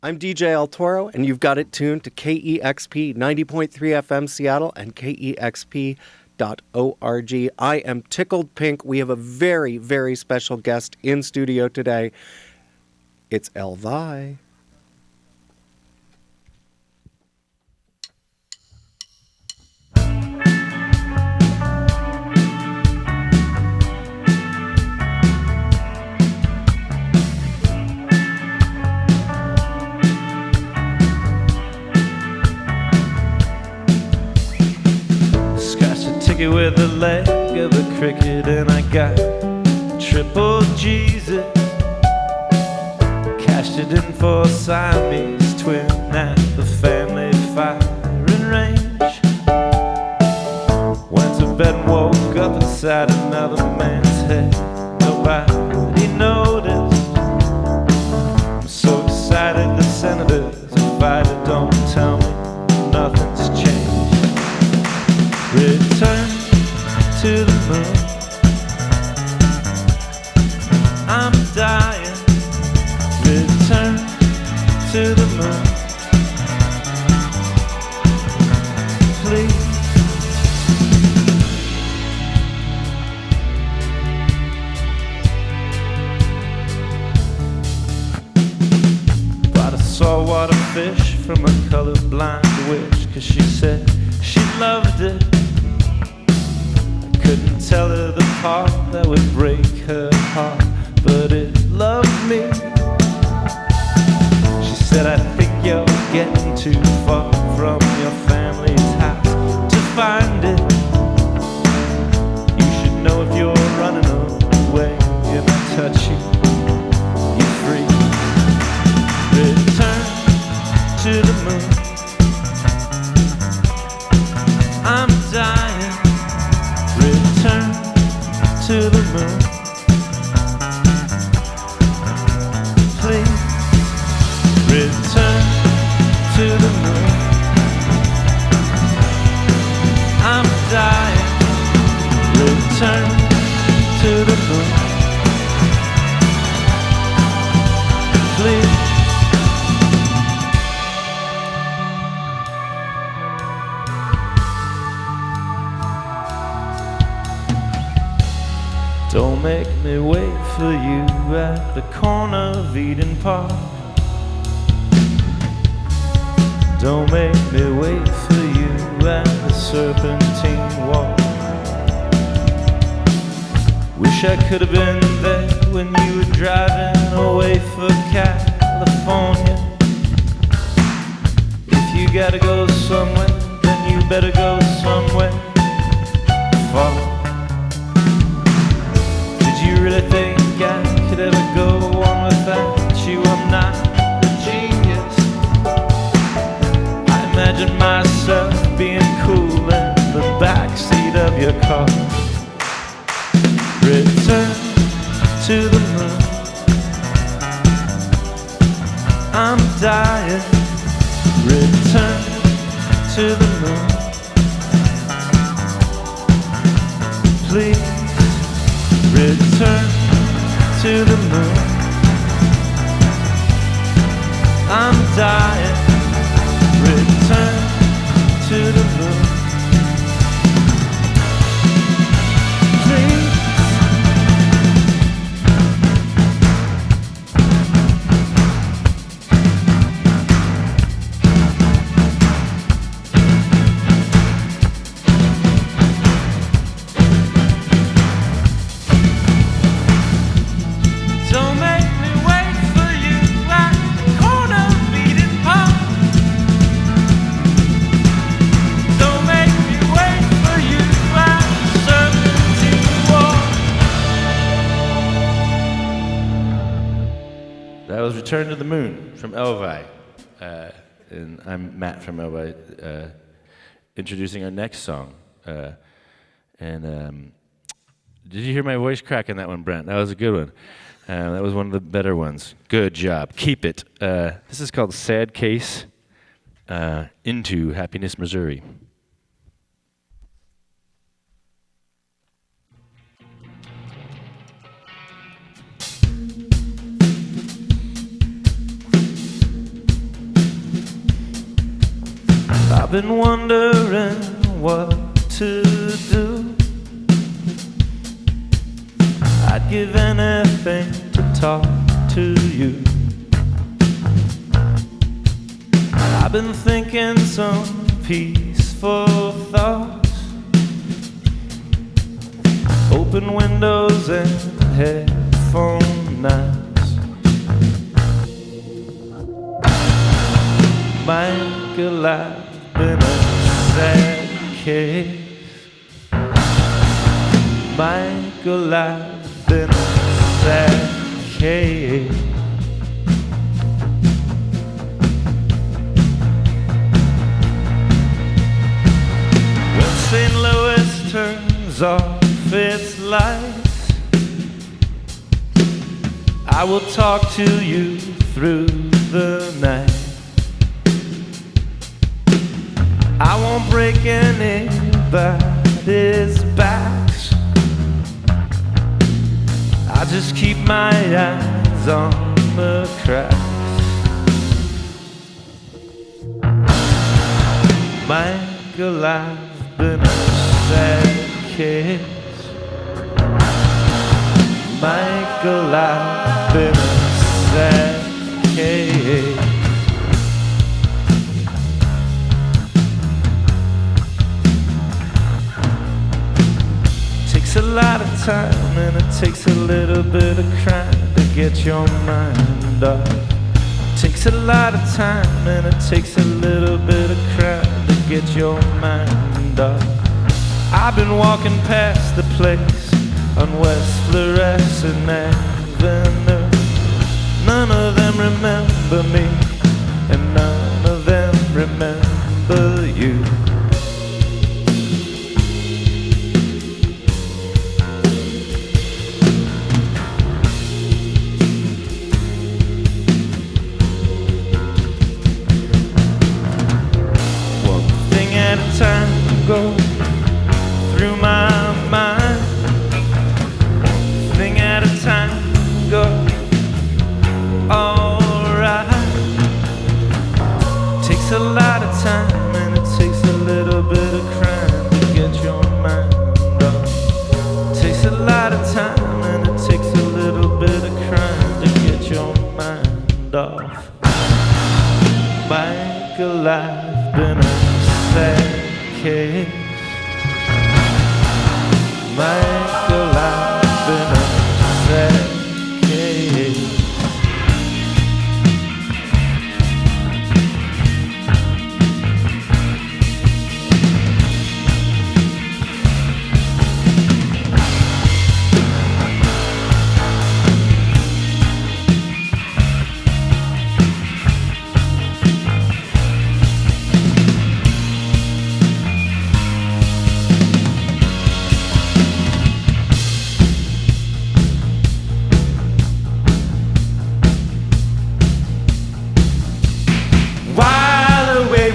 I'm DJ El Toro, and you've got it tuned to KEXP 90.3 FM Seattle and KEXP.org. I am tickled pink. We have a very, very special guest in studio today. It's Elvi. With the leg of a cricket, and I got triple Jesus. Cashed it in for Siamese twin at the family firing range. Went to bed and woke up inside another man's head. Nobody noticed. I'm so excited the senators invited. Don't tell me nothing's changed. Return to the moon. I'm dying. Return to the moon. Please. Bought a saltwater fish from a colorblind witch, 'cause she said she loved it. Couldn't tell her the part that would break her heart, but it loved me. She said, I think you're getting too far from your family's house to find it. You should know if you're running away and I touch you, you're free. Return to the moon. I'm dying. Return to the moon. Please. Return to the moon. I'm dying. Return to the moon. Please. Don't make me wait for you at the corner of Eden Park. Don't make me wait for you at the Serpentine Walk. Wish I could have been there when you were driving away for California. If you gotta go somewhere, then you better go somewhere far. You really think I could ever go on without you? I'm not a genius. I imagine myself being cool in the backseat of your car. Return to the moon. I'm dying. Return to the moon. Please. Return to the moon. I'm dying. Return to the moon. Please. Return to the Moon from Elvi. And I'm Matt from Elvi, introducing our next song. Did you hear my voice crack in that one, Brent? That was a good one. That was one of the better ones. Good job. Keep it. This is called Sad Case into Happiness, Missouri. been wondering what to do. I'd give anything to talk to you. I've been thinking some peaceful thoughts. Open windows and headphone nights. Michael, I've been a sad case. Michael, I've been a sad case. When St. Louis turns off its lights, I will talk to you through the night. I won't break anybody's backs. I just keep my eyes on the cracks. Michael, I've been a sad case. Michael, I've been a sad case. Takes a lot of time and it takes a little bit of crime to get your mind off. Takes a lot of time and it takes a little bit of crime to get your mind off. I've been walking past the place on West Florissant Avenue. None of them remember me, and none of them remember you. One thing at a time go through my mind. One thing at a time go alright. Takes a lot of time and it takes a little bit of crime to get your mind off. Takes a lot of time and it takes a little bit of crime to get your mind off. Michael, I've been a sad case. Michael, I've been a sad case.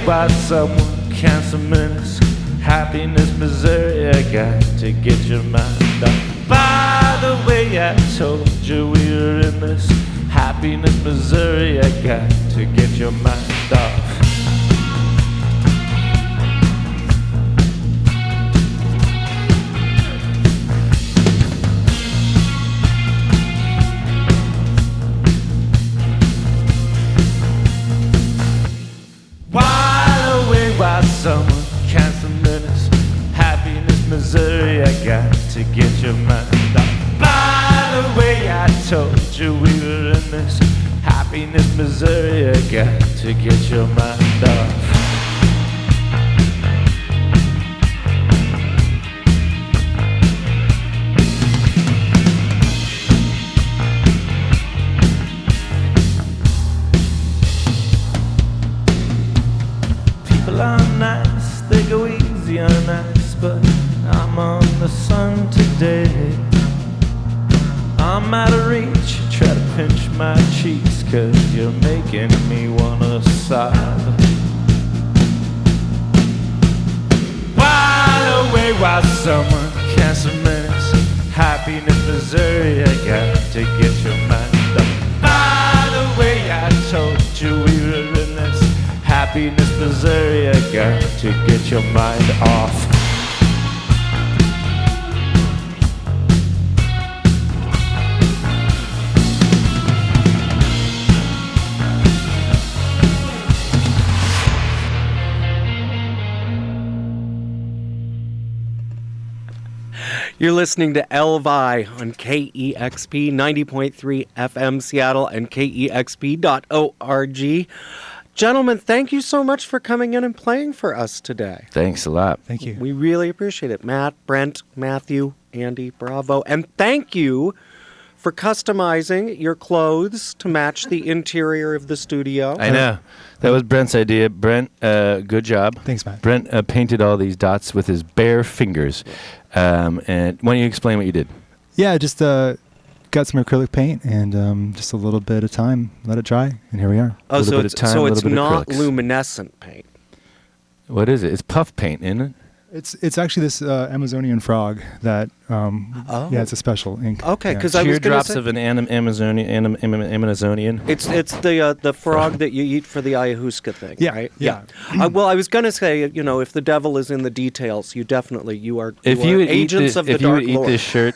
While someone counts the minutes, happiness, Missouri, I got to get your mind off. By the way, I told you we were in this happiness, Missouri, I got to get your mind off. Someone counts the minutes, happiness, Missouri, I got to get your mind off. By the way, I told you we were in this happiness, Missouri, I got to get your mind off. People are nice, they go easy on us, but I'm on the sun today. I'm out of reach, try to pinch my cheeks, 'cause you're making me wanna sob. While away, while someone counts the minutes, happiness, Missouri, I got to get your mind up. By the way, I told you we were in this happiness, happiness, Missouri. I got to get your mind off. You're listening to Elvi on KEXP 90.3 FM Seattle and KEXP.org. Gentlemen, thank you so much for coming in and playing for us today. Thanks a lot. Thank you. We really appreciate it. Matt, Brent, Matthew, Andy, bravo. And thank you for customizing your clothes to match the interior of the studio. I know. That was Brent's idea. Brent, good job. Thanks, Matt. Brent painted all these dots with his bare fingers. And why don't you explain what you did? Yeah, just got some acrylic paint and just a little bit of time, let it dry, and here we are. Oh, so bit of time, it's little bit of not acrylics. luminescent paint. What is it? It's puff paint, isn't it? It's actually this Amazonian frog that, yeah, it's a special ink. Okay, Yeah. because I was going to Teardrops say... of an Amazonian. It's the frog that you eat for the ayahuasca thing, Yeah, right? yeah. Well, I was going to say, if the devil is in the details, you are If you would agents of the if you dark would eat lord. this shirt,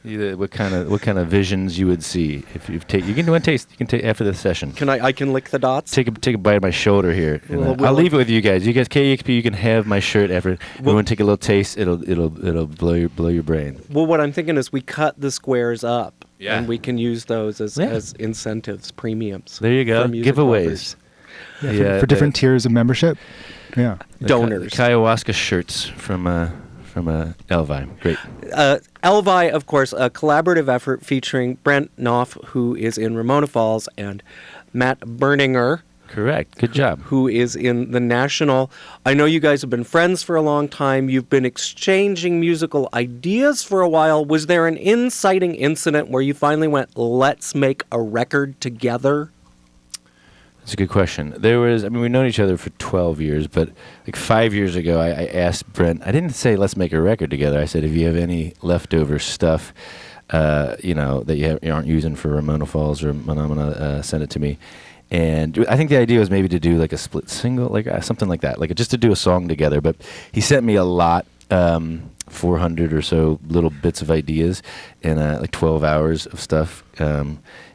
what kind of visions you would see if you take? You can do one taste. You can take after the session. I can lick the dots? Take a bite of my shoulder here. And, I'll leave it with you guys. You guys, KEXP, you can have my shirt after. You want to take a little taste? It'll blow your brain. Well, what I'm thinking is we cut the squares up, Yeah. and we can use those as incentives, premiums. There you go. for music Giveaways. Yeah, for different tiers of membership. Yeah. Donors. The ayahuasca shirts from Elvi. Great. Elvi, of course, a collaborative effort featuring Brent Knopf, who is in Ramona Falls, and Matt Berninger, Correct. Good job. who is in the National. I know you guys have been friends for a long time. You've been exchanging musical ideas for a while. Was there an inciting incident where you finally went, let's make a record together? That's a good question. We've known each other for 12 years, but like 5 years ago, I asked Brent, I didn't say, let's make a record together. I said, if you have any leftover stuff, that you aren't using for Ramona Falls or Phenomena, send it to me. And I think the idea was maybe to do like a split single, like something like that, like just to do a song together. But he sent me a lot, 400 or so little bits of ideas and like 12 hours of stuff.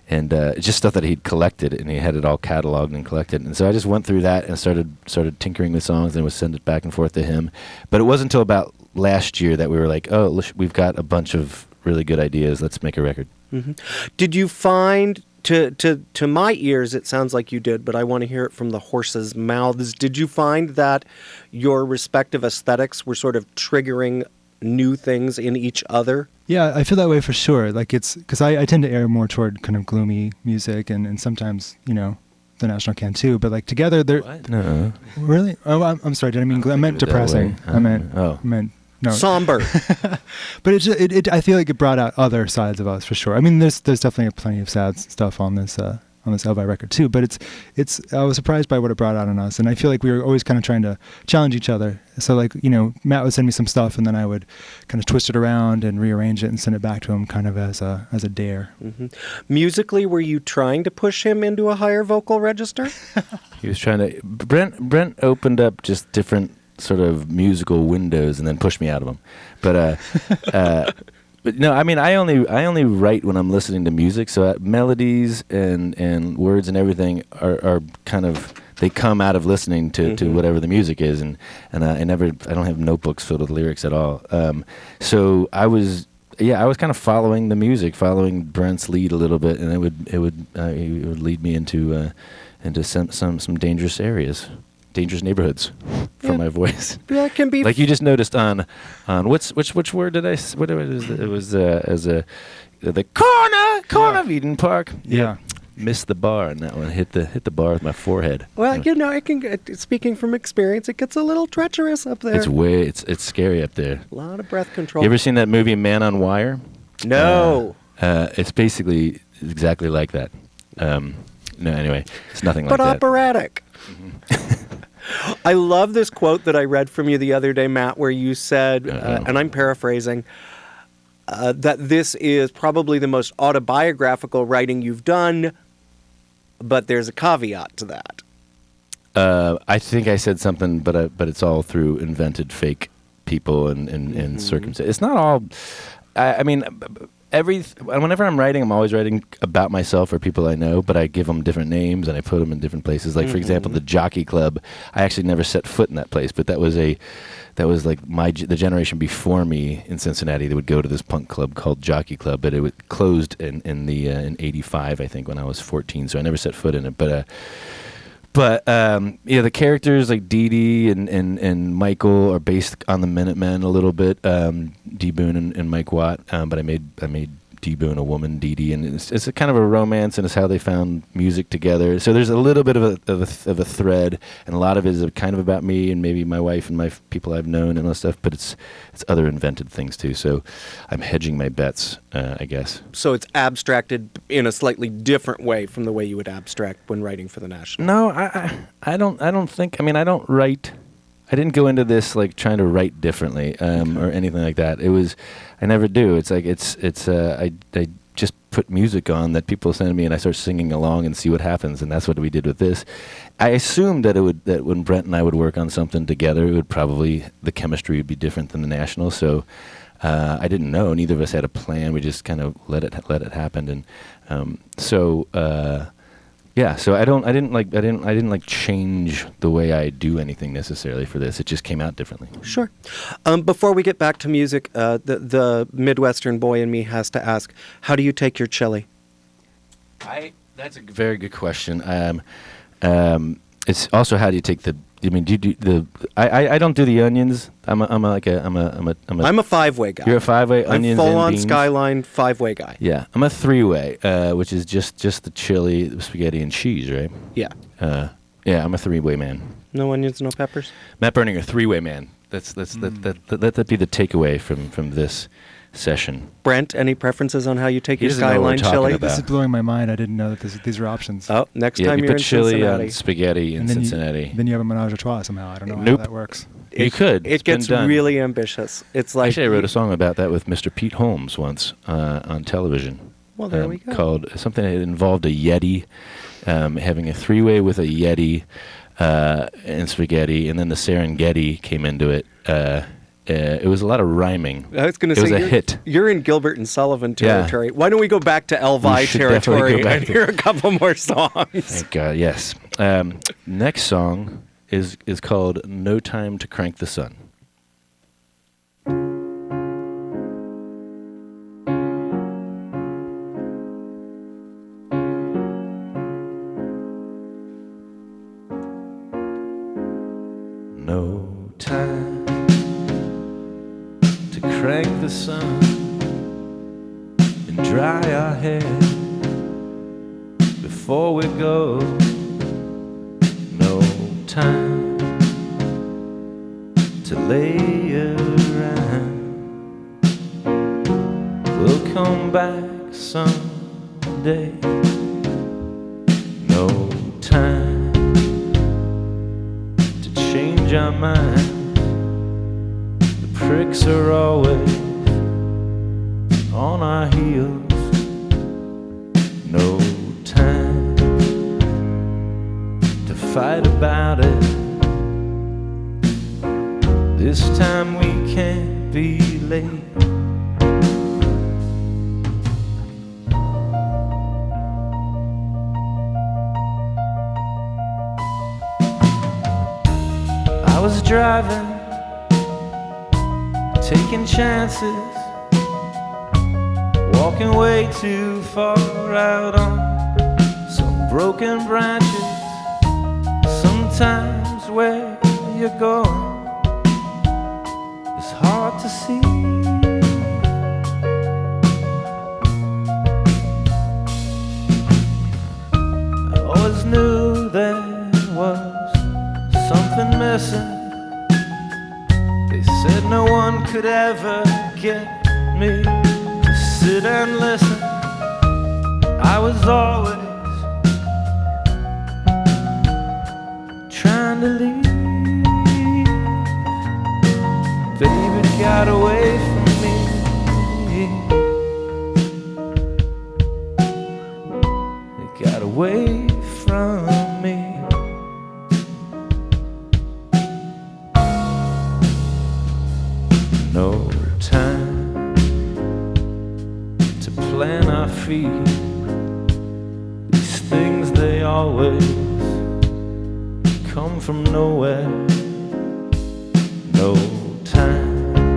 And just stuff that he'd collected, and he had it all cataloged and collected. And so I just went through that and started tinkering with songs, and would send it back and forth to him. But it wasn't until about last year that we were like, oh, we've got a bunch of really good ideas. Let's make a record. Mm-hmm. Did you find, to my ears, it sounds like you did, but I want to hear it from the horses' mouths. Did you find that your respective aesthetics were sort of triggering new things in each other? Yeah, I feel that way for sure. Like it's because I tend to err more toward kind of gloomy music, and sometimes the National can too. But like together, they're What? No. really. Oh, I'm sorry. Did I mean? I meant That depressing. way. I meant. Oh. I meant no. Somber. But it I feel like it brought out other sides of us for sure. I mean, there's definitely plenty of sad stuff on this Elvi record too. But it's I was surprised by what it brought out in us, and I feel like we were always kind of trying to challenge each other. So like Matt would send me some stuff, and then I would kind of twist it around and rearrange it and send it back to him, kind of as a dare. Mm-hmm. Musically, were you trying to push him into a higher vocal register? He was trying to. Brent opened up just different sort of musical windows and then pushed me out of them. But but no, I mean, I only write when I'm listening to music. So melodies and words and everything are kind of, they come out of listening to whatever the music is, and I don't have notebooks filled with lyrics at all. So I was kind of following the music, following Brent's lead a little bit, and it would lead me into some dangerous areas. Dangerous neighborhoods for my voice. Yeah, it can be. Like you just noticed on which word did I? What it was the corner of Eden Park. Yeah. Missed the bar on that one. Hit the bar with my forehead. Well, it can get, speaking from experience, it gets a little treacherous up there. It's scary up there. A lot of breath control. You ever seen that movie Man on Wire? No. It's basically exactly like that. No, anyway, it's nothing like But that. operatic. I love this quote that I read from you the other day, Matt, where you said, and I'm paraphrasing, that this is probably the most autobiographical writing you've done, but there's a caveat to that. I think I said something, but it's all through invented fake people and circumstances. It's not all. I mean, whenever I'm writing, I'm always writing about myself or people I know, but I give them different names and I put them in different places. Like for example, the Jockey Club. I actually never set foot in that place, but that was like the generation before me in Cincinnati that would go to this punk club called Jockey Club, but it was closed in '85, I think, when I was 14. So I never set foot in it, But the characters like Dee Dee and Michael are based on the Minutemen a little bit. D. Boone and Mike Watt, but I made D. Boone a woman, Dee Dee, and it's a kind of a romance, and it's how they found music together. So there's a little bit of a thread, and a lot of it is kind of about me and maybe my wife and my people I've known and all that stuff. But it's other invented things too. So I'm hedging my bets, I guess. So it's abstracted in a slightly different way from the way you would abstract when writing for the National. No, I don't think. I mean, I don't write. I didn't go into this like trying to write differently or anything like that. I never do. It's like I just put music on that people send me, and I start singing along and see what happens, and that's what we did with this. I assumed that that when Brent and I would work on something together, the chemistry would be different than the National. So I didn't know. Neither of us had a plan. We just kind of let it happen, and yeah, so I didn't change the way I do anything necessarily for this. It just came out differently. Sure. Before we get back to music, the Midwestern boy in me has to ask, how do you take your chili? That's a very good question. It's also how do you take the. I mean, do you do the? I don't do the onions. I'm a 5-way guy. You're a 5-way onions. I'm full on beans. Skyline 5-way guy. Yeah, I'm a 3-way, which is just the chili, the spaghetti, and cheese, right? Yeah. Yeah, I'm a 3-way man. No onions, no peppers. Matt Berninger, 3-way man. Let that be the takeaway from this session. Brent, any preferences on how you take He your doesn't know what we're Skyline talking chili? about. This is blowing my mind. I didn't know that these were options. Oh, next Yeah, time you you're put in chili Cincinnati. on spaghetti in And then Cincinnati. Then you have a menage a trois somehow. I don't know Nope. how that works. You could. It It's been gets done. really ambitious. It's like Actually, I wrote a song about that with Mr. Pete Holmes once on television. Well, there we go. Called something that involved a Yeti, having a 3-way with a Yeti and spaghetti, and then the Serengeti came into it. It was a lot of rhyming. I was going to It say, was a hit. You're in Gilbert and Sullivan territory. Yeah. Why don't we go back to Elvi We should definitely territory go back and to- hear a couple more songs? Thank God, yes. Next song is called No Time to Crank the Sun. No time to crank the sun and dry our hair before we go. No time to lay around. We'll come back someday. No time to change our mind. The pricks are always on our heels. No time to fight about it. This time we can't be late. I was driving, taking chances, walking way too far out on some broken branches. Sometimes where you're going it's hard to see. I always knew there was something missing. They said no one could ever get me to sit and listen. I was always trying to leave. Baby got away from me. It got away from me. feet. These things, they always come from nowhere. No time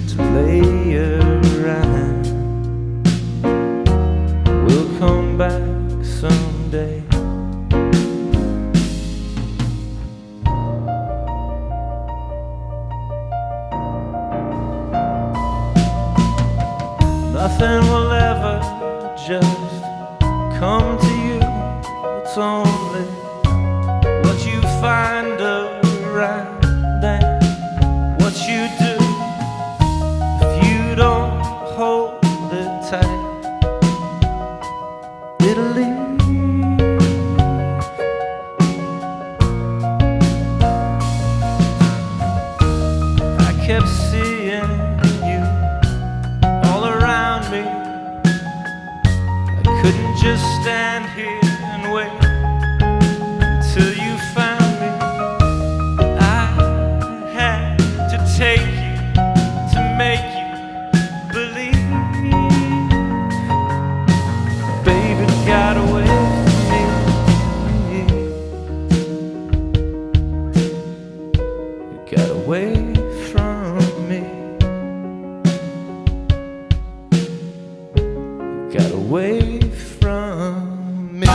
to lay around. We'll come back someday. Nothing will ever just come to you. It's only what you find around and what you do. If you don't hold it tight, it'll leave. I kept seeing you all around me. I couldn't just stand here and wait until you found me. I had to take you to make you believe. Baby got away from me. You got away from me. You got away from me.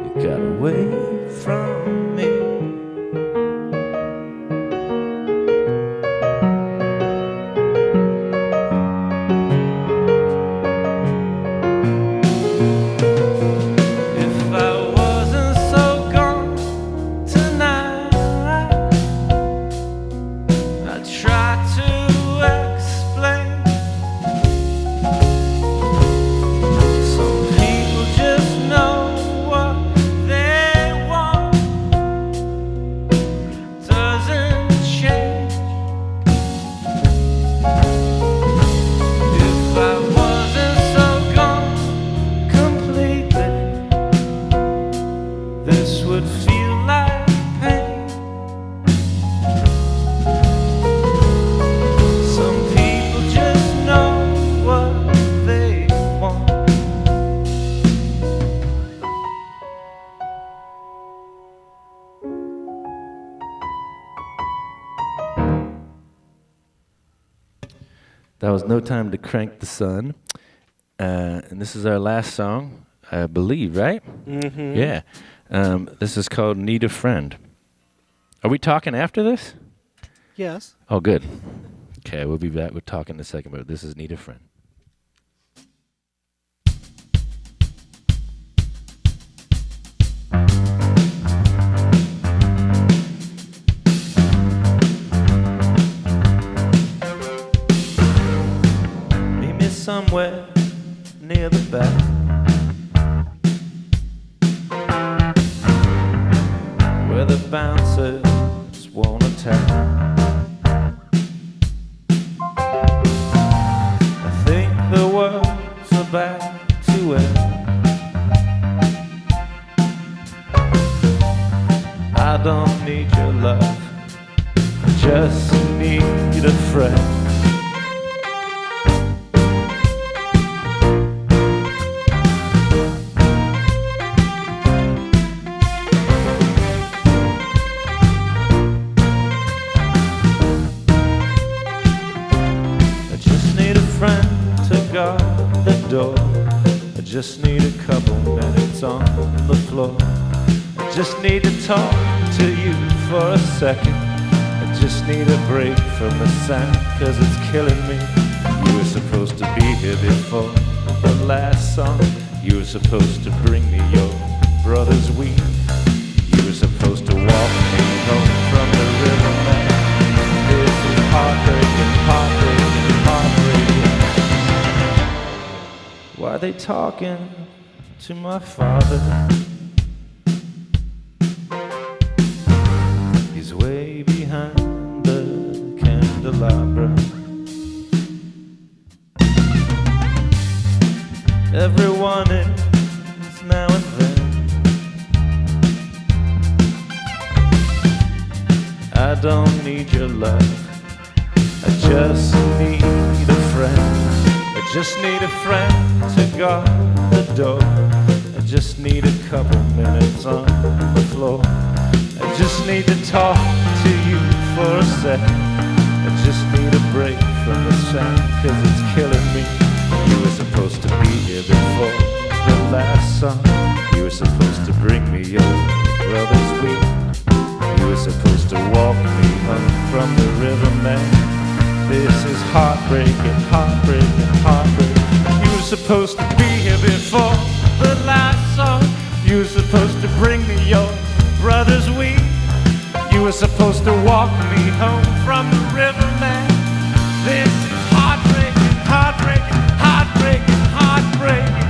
You got away from me. If I wasn't so gone tonight, I'd try to explain. Some people just know what they want. Doesn't change. If I wasn't so gone completely, this would feel like pain. Some people just know what they want. That was No Time to Crank the Sun. And this is our last song, I believe, right? Mm-hmm. Yeah. This is called Need a Friend. Are we talking after this? Yes. Oh, good. Okay, we'll be back. We'll talk in a second, but this is Need a Friend. Meet me somewhere near the back, where the bouncers won't attack. I think the world's about to end. I don't need your love, I just need a friend. I just need a friend to guard the door. I just need a couple minutes on the floor. I just need to talk to you for a second. I just need a break from the sound, 'cause it's killing me. You were supposed to be here before the last song. You were supposed to bring me your brother's weed. You were supposed to walk me home from the river, man. This is heartbreaking, heartbreaking, heartbreaking. Why are they talking to my father? He's way behind candelabra. Everyone is now and then. I don't need your love, I just need a friend. I just need a friend to guard the door. I just need a couple minutes on the floor. I just need to talk to you for a sec. I just need a break from the sound, 'cause it's killing me. You were supposed to be here before the last song. You were supposed to bring me your brother's wheat. You were supposed to walk me home from the river, man. This is heartbreaking, heartbreaking, heartbreaking. You were supposed to be here before the last song. You were supposed to bring me your brother's wheat. You were supposed to walk me home from the river, man. This is heartbreaking, heartbreaking, heartbreaking, heartbreaking.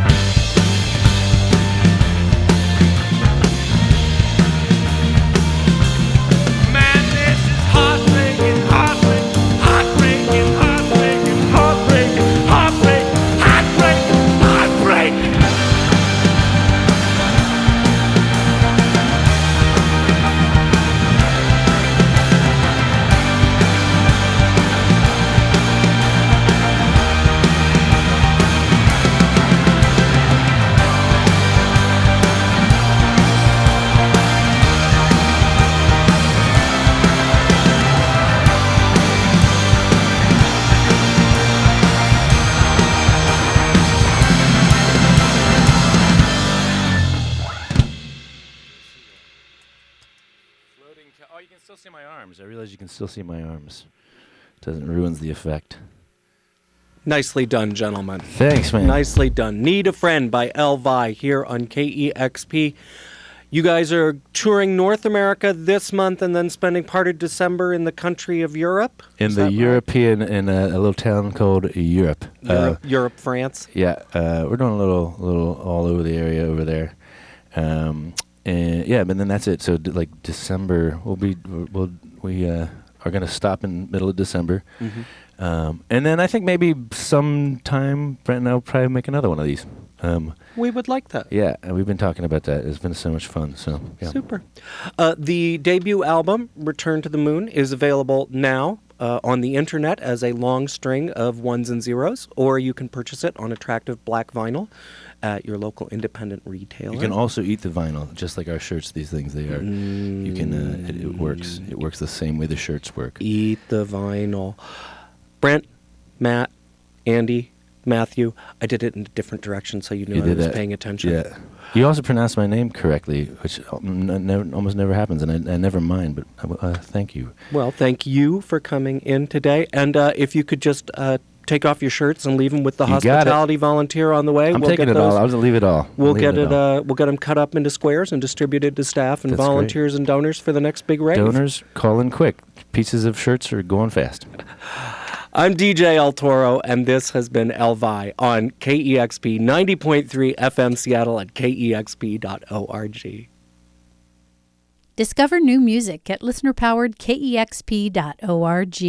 Man, this is heartbreaking, heartbreaking, heartbreaking, heartbreaking, heartbreaking, heartbreaking, heartbreaking, heartbreaking. Oh, you can still see my arms. I realize you can still see my arms. Doesn't ruins the effect. Nicely done, gentlemen. Thanks, man. Nicely done. Need a Friend by Elvi here on KEXP. You guys are touring North America this month and then spending part of December in the country of Europe? In the European, in a little town called Europe. Europe, France? Yeah, we're doing a little all over the area over there. And yeah, but then that's it. So like December, we are going to stop in middle of December. Mm-hmm. And then I think maybe sometime Brent and I will probably make another one of these. We would like that. Yeah, we've been talking about that. It's been so much fun. So yeah. Super. The debut album, Return to the Moon, is available now on the internet as a long string of ones and zeros, or you can purchase it on attractive black vinyl at your local independent retailer. You can also eat the vinyl, just like our shirts. These things, they are. You can. It works. It works the same way the shirts work. Eat the vinyl. Brent, Matt, Andy, Matthew. I did it in a different direction, so you knew I was paying attention. Yeah. You also pronounced my name correctly, which almost never happens, and I never mind. But thank you. Well, thank you for coming in today, and if you could just. Take off your shirts and leave them with the hospitality volunteer on the way. I'm taking it all. I was going to leave it all. We'll get them cut up into squares and distributed to staff and volunteers and donors for the next big rave. Donors, call in quick. Pieces of shirts are going fast. I'm DJ El Toro, and this has been Elvi on KEXP 90.3 FM Seattle at KEXP.org. Discover new music at listener-powered KEXP.org.